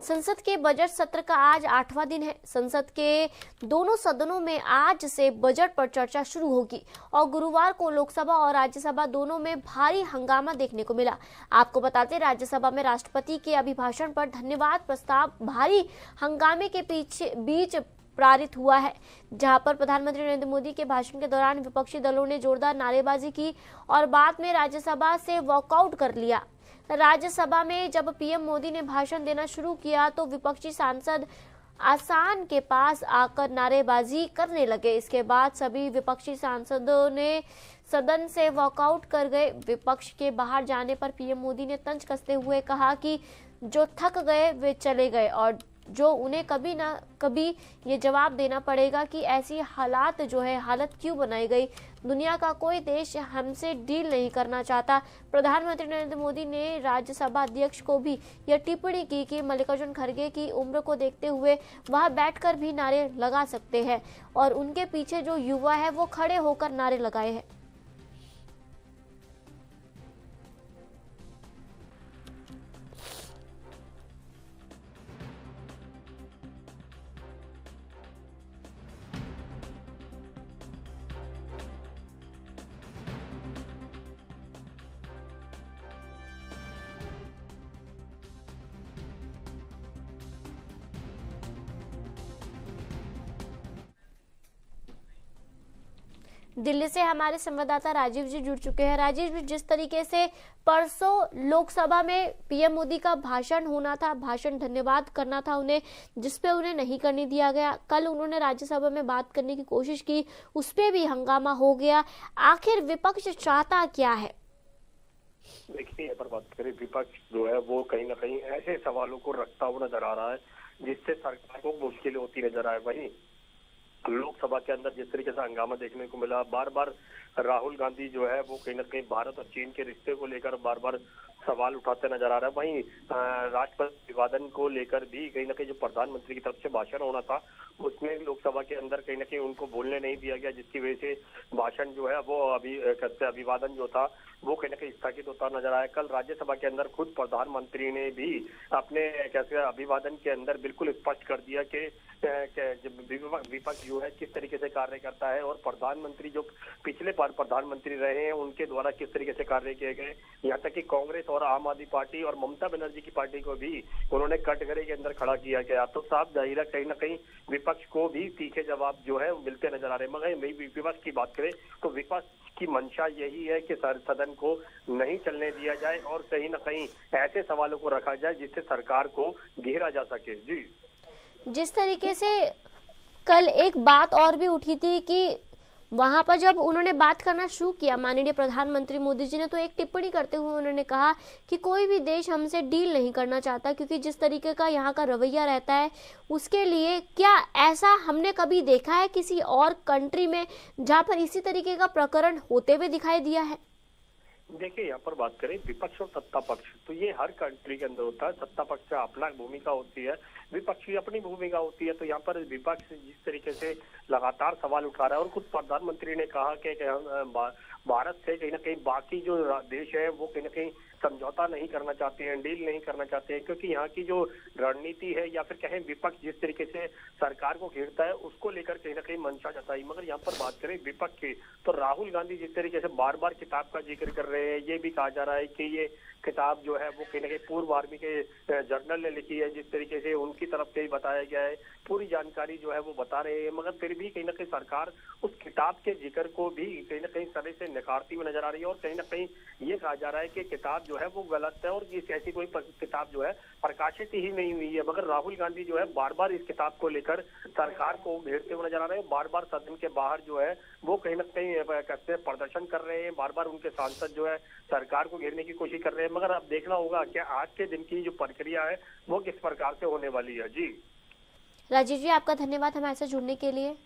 संसद के बजट सत्र का आज 8वां दिन है। संसद के दोनों सदनों में आज से बजट पर चर्चा शुरू होगी और गुरुवार को लोकसभा और राज्यसभा दोनों में भारी हंगामा देखने को मिला। आपको बताते राज्यसभा में राष्ट्रपति के अभिभाषण पर धन्यवाद प्रस्ताव भारी हंगामे के बीच पारित हुआ है, जहां पर प्रधानमंत्री नरेंद्र मोदी के भाषण के दौरान विपक्षी दलों ने जोरदार नारेबाजी की और बाद में राज्यसभा से वॉकआउट कर लिया। राज्यसभा में जब पीएम मोदी ने भाषण देना शुरू किया तो विपक्षी सांसद आसन के पास आकर नारेबाजी करने लगे। इसके बाद सभी विपक्षी सांसदों ने सदन से वॉकआउट कर गए। विपक्ष के बाहर जाने पर पीएम मोदी ने तंज कसते हुए कहा कि जो थक गए वे चले गए और जो उन्हें कभी ना कभी ये जवाब देना पड़ेगा कि ऐसी हालत क्यों बनाई गई। दुनिया का कोई देश हमसे डील नहीं करना चाहता। प्रधानमंत्री नरेंद्र मोदी ने राज्यसभा अध्यक्ष को भी यह टिप्पणी की कि मल्लिकार्जुन खड़गे की उम्र को देखते हुए वह बैठकर भी नारे लगा सकते हैं और उनके पीछे जो युवा है वो खड़े होकर नारे लगाए हैं। दिल्ली से हमारे संवाददाता राजीव जी जुड़ चुके हैं। राजीव जी, जिस तरीके से परसों लोकसभा में पीएम मोदी का भाषण होना था, भाषण धन्यवाद करना था उन्हें, जिसपे उन्हें नहीं करने दिया गया। कल उन्होंने राज्यसभा में बात करने की कोशिश की, उस पे भी हंगामा हो गया। आखिर विपक्ष चाहता क्या है? देखिए, यहाँ पर बात करें, विपक्ष जो है वो कहीं ना कहीं ऐसे सवालों को रखता हुआ नजर आ रहा है जिससे सरकार को मुश्किल होती नजर आए। वहीं लोकसभा के अंदर जिस तरीके से हंगामा देखने को मिला, बार बार राहुल गांधी जो है वो कहीं ना कहीं भारत और चीन के रिश्ते को लेकर बार बार सवाल उठाते नजर आ रहा है। वहीं राष्ट्रपति अभिवादन को लेकर भी कहीं ना कहीं जो प्रधानमंत्री की तरफ से भाषण होना था उसमें लोकसभा के अंदर कहीं ना कहीं उनको बोलने नहीं दिया गया, जिसकी वजह से भाषण जो है वो अभिवादन जो था वो कहीं ना कहीं स्थगित होता नजर आया। कल राज्यसभा के अंदर खुद प्रधानमंत्री ने भी अपने अभिवादन के अंदर बिल्कुल स्पष्ट कर दिया कि विपक्ष जो है किस तरीके से कार्य करता है और प्रधानमंत्री जो पिछले बार प्रधानमंत्री रहे हैं उनके द्वारा किस तरीके से कार्य किए गए। यहाँ तक कि कांग्रेस और आम आदमी पार्टी और ममता बनर्जी की पार्टी को भी उन्होंने कटघरे के अंदर खड़ा किया गया। तो साफ जाहिर है कहीं ना कहीं विपक्ष को भी तीखे जवाब जो है मिलते नजर आ रहे हैं। मगर विपक्ष की बात करें तो विपक्ष की मंशा यही है कि सदन को नहीं चलने दिया जाए और कहीं ना कहीं ऐसे सवालों को रखा जाए जिससे सरकार को घेरा जा सके। जी, जिस तरीके से कल एक बात और भी उठी थी कि वहां पर जब उन्होंने बात करना शुरू किया माननीय प्रधानमंत्री मोदी जी ने, तो एक टिप्पणी करते हुए उन्होंने कहा कि कोई भी देश हमसे डील नहीं करना चाहता, क्योंकि जिस तरीके का यहाँ का रवैया रहता है उसके लिए। क्या ऐसा हमने कभी देखा है किसी और कंट्री में जहाँ पर इसी तरीके का प्रकरण होते हुए दिखाई दिया है? देखिए, यहाँ पर बात करें विपक्ष और सत्ता पक्ष, तो ये हर कंट्री के अंदर होता है। सत्ता पक्ष का अपना भूमिका होती है, विपक्ष की अपनी भूमिका होती है। तो यहाँ पर विपक्ष जिस तरीके से लगातार सवाल उठा रहा है और खुद प्रधानमंत्री ने कहा कि भारत से कहीं ना कहीं बाकी जो देश है वो कहीं ना कहीं समझौता नहीं करना चाहते हैं, डील नहीं करना चाहते हैं, क्योंकि यहाँ की जो रणनीति है या फिर कहें विपक्ष जिस तरीके से सरकार को घेरता है उसको लेकर कहीं ना कहीं मंशा जताई। मगर यहाँ पर बात करें विपक्ष की, तो राहुल गांधी जिस तरीके से बार बार किताब का जिक्र कर रहे हैं, ये भी कहा जा रहा है कि ये किताब जो है वो कहीं ना कहीं पूर्व आर्मी के जर्नल ने लिखी है, जिस तरीके से उनकी तरफ से ही बताया गया है, पूरी जानकारी जो है वो बता रहे हैं। मगर फिर भी कहीं ना कहीं सरकार उस किताब के जिक्र को भी कहीं ना कहीं तरह से नकारती हुई नजर आ रही है और कहीं ना कहीं ये कहा जा रहा है कि किताब जो है वो गलत है और ऐसी कोई किताब जो है प्रकाशित ही नहीं हुई है। मगर राहुल गांधी जो है बार बार इस किताब को लेकर सरकार को घेरते हुए नजर आ रहे हैं। बार बार सदन के बाहर जो है वो कहीं ना कहीं करते प्रदर्शन कर रहे हैं, बार बार उनके सांसद जो है सरकार को घेरने की कोशिश कर रहे हैं। मगर अब देखना होगा कि आज के दिन की जो प्रक्रिया है वो किस प्रकार से होने वाली है। जी राजीव जी, आपका धन्यवाद हमारे साथ जुड़ने के लिए।